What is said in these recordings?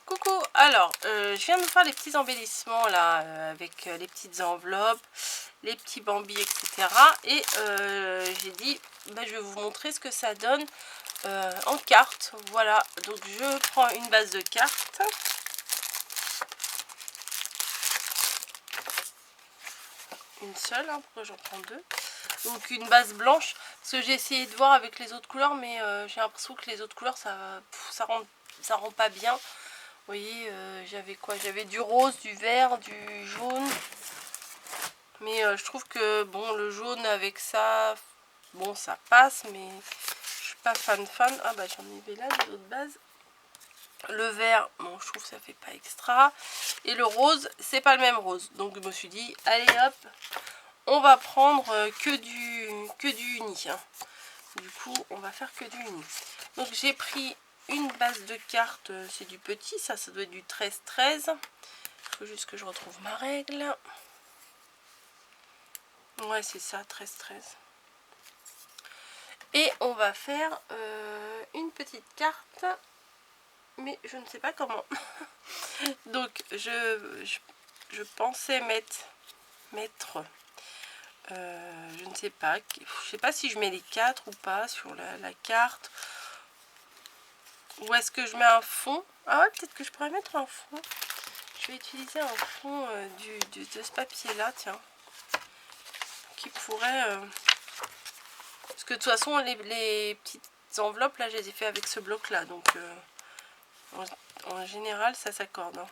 Coucou, alors je viens de faire les petits embellissements là avec les petites enveloppes, les petits bambis, etc. Et j'ai dit bah, je vais vous montrer ce que ça donne en cartes. Voilà, donc je prends une base de cartes. Une seule, hein, pourquoi j'en prends deux? Donc une base blanche, parce que j'ai essayé de voir avec les autres couleurs, mais j'ai l'impression que les autres couleurs ça rend pas bien. Vous voyez, j'avais quoi? J'avais du rose, du vert, du jaune. Mais je trouve que bon, le jaune avec ça, bon, ça passe, mais je suis pas fan. Ah bah j'en ai là des autres bases. Le vert, bon, je trouve que ça fait pas extra. Et le rose, c'est pas le même rose. Donc je me suis dit, allez hop, on va prendre que du uni. Hein. Du coup, on va faire que du uni. Donc j'ai pris une base de cartes, c'est du petit, ça doit être du 13-13. Il faut juste que je retrouve ma règle. Ouais, c'est ça, 13-13. Et on va faire une petite carte, mais je ne sais pas comment. Donc je pensais mettre je ne sais pas, si je mets les 4 ou pas sur la carte. Ou est-ce que je mets un fond? Ah ouais, peut-être que je pourrais mettre un fond. Je vais utiliser un fond de ce papier là, tiens, qui pourrait parce que de toute façon les petites enveloppes là, je les ai fait avec ce bloc là, donc en général ça s'accorde. Hein.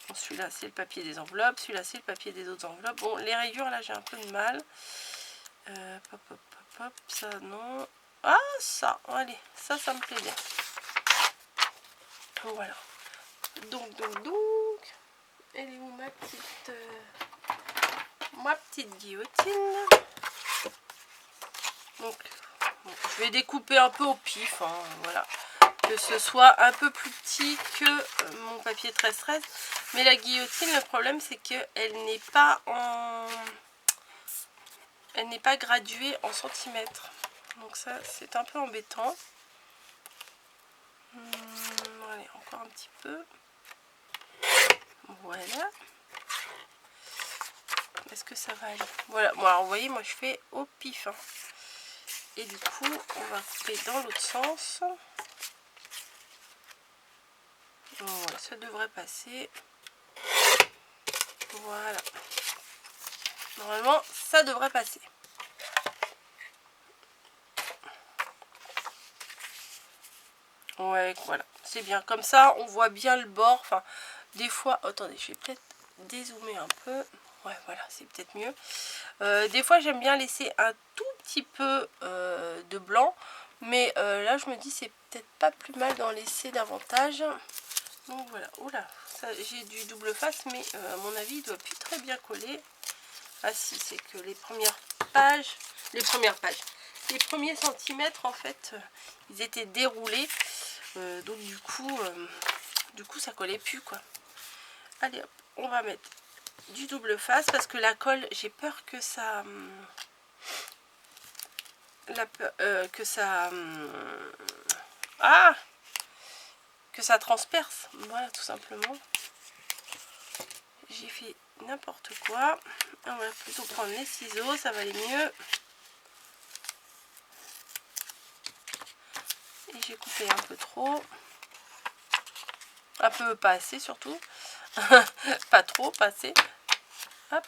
Bon, celui-là c'est le papier des enveloppes, celui-là c'est le papier des autres enveloppes. Bon, les rayures là j'ai un peu de mal. Pop, pop, pop, pop, ça non. Ah ça, allez, ça me plaît bien. Voilà. Donc, elle est où ma petite guillotine? Donc, bon, je vais découper un peu au pif, hein, voilà. Que ce soit un peu plus petit que mon papier 13-13. Mais la guillotine, le problème c'est qu'elle n'est pas elle n'est pas graduée en centimètres. Donc ça, c'est un peu embêtant. Allez, encore un petit peu. Voilà. Est-ce que ça va aller? Voilà, bon, alors vous voyez, moi je fais au pif. Hein. Et du coup, on va couper dans l'autre sens. Voilà, ça devrait passer. Voilà. Normalement, ça devrait passer. Ouais, voilà. C'est bien. Comme ça, on voit bien le bord. Enfin, des fois... Attendez, je vais peut-être dézoomer un peu. Ouais, voilà, c'est peut-être mieux. Des fois, j'aime bien laisser un tout petit peu de blanc. Mais là, je me dis, c'est peut-être pas plus mal d'en laisser davantage. Donc voilà. Oula, j'ai du double face, mais à mon avis, il doit plus très bien coller. Ah si, c'est que les premières pages, les premiers centimètres, en fait, ils étaient déroulés. Donc du coup, ça collait plus, quoi. Allez hop, on va mettre du double face parce que la colle, j'ai peur que ça... que ça transperce. Voilà, tout simplement. J'ai fait n'importe quoi. On va plutôt prendre les ciseaux, ça va aller mieux. Et j'ai coupé un peu trop. Un peu pas assez surtout. Pas trop, pas assez. Hop.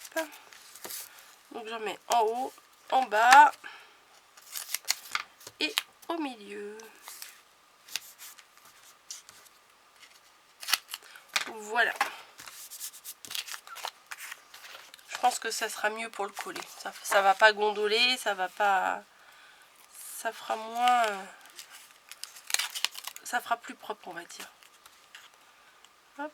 Donc j'en mets en haut, en bas et au milieu. Voilà. Je pense que ça sera mieux pour le coller. Ça va pas gondoler, ça va pas... Ça fera moins... Ça fera plus propre, on va dire. Hop.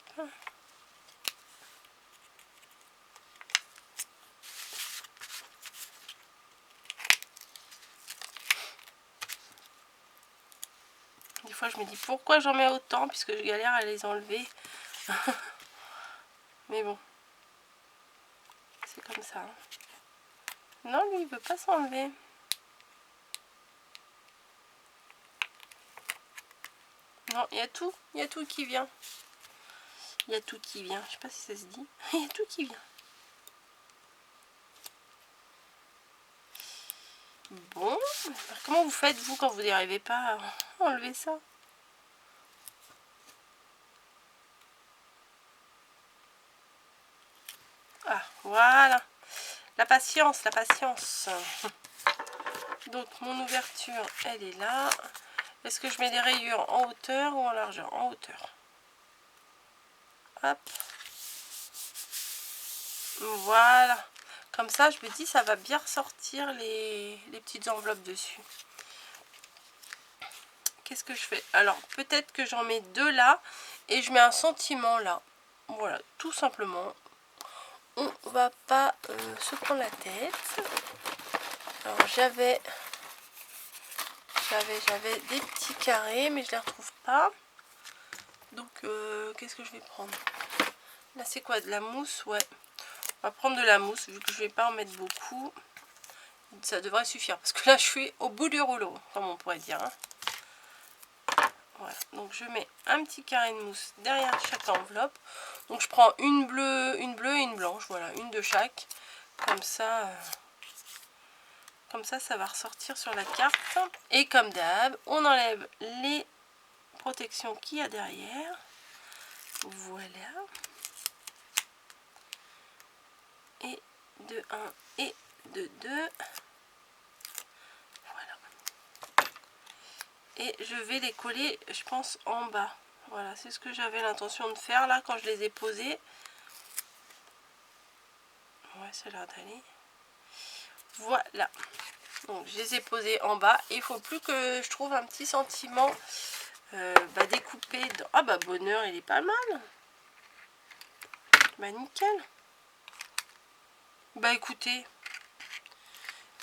Des fois, je me dis pourquoi j'en mets autant, puisque je galère à les enlever. Mais bon. C'est comme ça. Non, lui, il veut pas s'enlever. Non, il y a tout qui vient. Il y a tout qui vient. Je sais pas si ça se dit. Il y a tout qui vient. Bon, comment vous faites vous quand vous n'arrivez pas à enlever ça? Ah, voilà. La patience, la patience. Donc mon ouverture, elle est là. Est-ce que je mets des rayures en hauteur ou en largeur? En hauteur. Hop. Voilà. Comme ça, je me dis, ça va bien ressortir les petites enveloppes dessus. Qu'est-ce que je fais? Alors, peut-être que j'en mets deux là et je mets un sentiment là. Voilà, tout simplement. On va pas se prendre la tête. Alors, j'avais des petits carrés, mais je les retrouve pas. Donc, qu'est-ce que je vais prendre? Là, c'est quoi? De la mousse? Ouais. On va prendre de la mousse, vu que je vais pas en mettre beaucoup. Ça devrait suffire, parce que là, je suis au bout du rouleau, comme on pourrait dire. Hein. Voilà, donc je mets un petit carré de mousse derrière chaque enveloppe. Donc je prends une bleue et une blanche, voilà, une de chaque. Comme ça, ça va ressortir sur la carte. Et comme d'hab, on enlève les protections qu'il y a derrière. Voilà. Et de 1 et de 2. Et je vais les coller, je pense, en bas. Voilà, c'est ce que j'avais l'intention de faire là quand je les ai posés. Ouais, ça a l'air d'aller. Voilà. Donc je les ai posés en bas. Il faut plus que je trouve un petit sentiment découpé. Dans... Ah bah bonheur, il est pas mal. Bah nickel. Bah écoutez.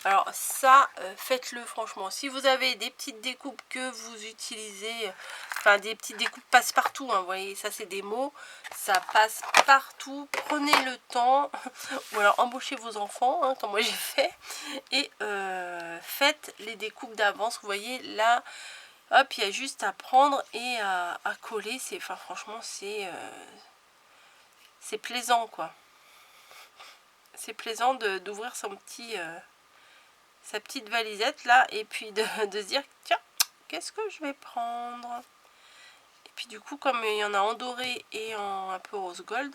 Alors ça, faites-le franchement. Si vous avez des petites découpes que vous utilisez, enfin des petites découpes passe-partout, hein, vous voyez, ça c'est des mots, ça passe partout. Prenez le temps, ou alors embauchez vos enfants, hein, comme moi j'ai fait, et faites les découpes d'avance. Vous voyez, là, hop, il y a juste à prendre et à coller. Enfin franchement, c'est plaisant, quoi. C'est plaisant d'ouvrir son petit... sa petite valisette là et puis de se dire tiens, qu'est-ce que je vais prendre, et puis du coup comme il y en a en doré et en un peu rose gold,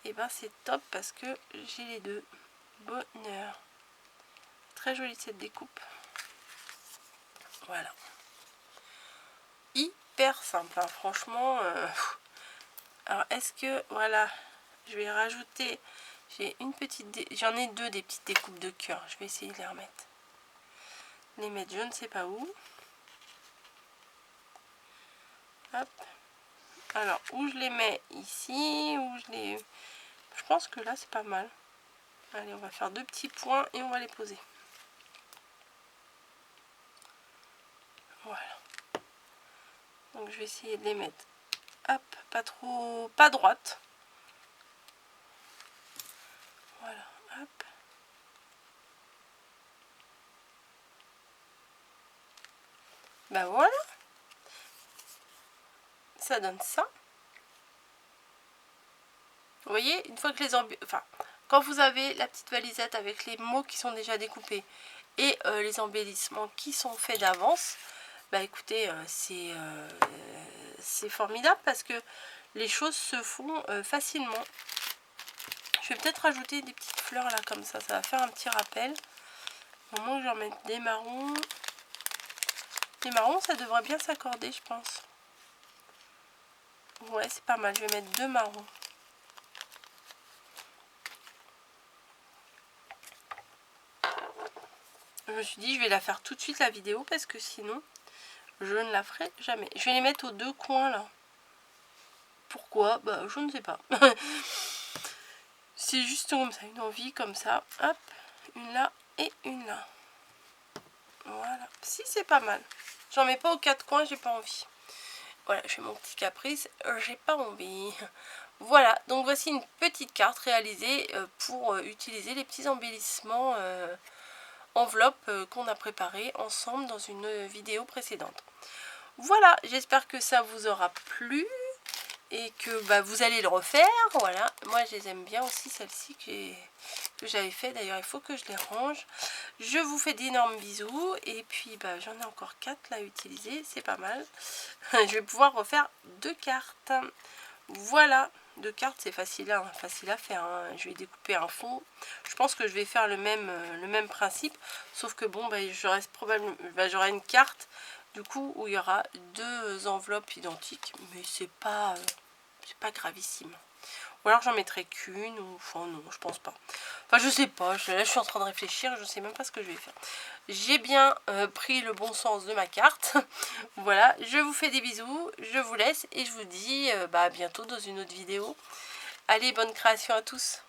et ben c'est top parce que j'ai les deux. Bonheur, très jolie cette découpe. Voilà, hyper simple, hein, franchement. Alors est-ce que voilà, je vais rajouter, j'ai une petite j'en ai deux des petites découpes de cœur, je vais essayer de les mettre je ne sais pas où. Hop. Alors, où je les mets ici, où je les... Je pense que là, c'est pas mal. Allez, on va faire deux petits points et on va les poser. Voilà. Donc, je vais essayer de les mettre, hop, pas trop... pas droite. Voilà, hop. Ben voilà. Ça donne ça. Vous voyez, une fois que les enfin, quand vous avez la petite valisette avec les mots qui sont déjà découpés et les embellissements qui sont faits d'avance, bah écoutez, c'est formidable parce que les choses se font facilement. Je vais peut-être rajouter des petites fleurs là comme ça va faire un petit rappel. Au moment où j'en mette des marrons. Les marrons, ça devrait bien s'accorder, je pense. Ouais, c'est pas mal. Je vais mettre deux marrons. Je me suis dit, je vais la faire tout de suite la vidéo parce que sinon, je ne la ferai jamais. Je vais les mettre aux deux coins là. Pourquoi? Bah, je ne sais pas. C'est juste comme ça, une envie comme ça. Hop, une là et une là. Voilà. Si, c'est pas mal. J'en mets pas aux quatre coins, j'ai pas envie. Voilà, je fais mon petit caprice, j'ai pas envie. Voilà, donc voici une petite carte réalisée pour utiliser les petits embellissements enveloppes qu'on a préparés ensemble dans une vidéo précédente. Voilà, j'espère que ça vous aura plu et que bah, vous allez le refaire. Voilà, moi je les aime bien aussi, celles-ci que j'avais fait. D'ailleurs, il faut que je les range. Je vous fais d'énormes bisous et puis bah, j'en ai encore 4 là à utiliser, c'est pas mal. Je vais pouvoir refaire 2 cartes. Voilà, 2 cartes, c'est facile, hein, facile à faire. Hein. Je vais découper un fond. Je pense que je vais faire le même principe, sauf que bon, bah, j'aurai une carte du coup où il y aura 2 enveloppes identiques, mais c'est pas gravissime. Ou alors j'en mettrai qu'une, ou enfin non, je pense pas. Enfin je sais pas, là je suis en train de réfléchir, je sais même pas ce que je vais faire. J'ai bien pris le bon sens de ma carte. Voilà, je vous fais des bisous, je vous laisse et je vous dis bah, à bientôt dans une autre vidéo. Allez, bonne création à tous.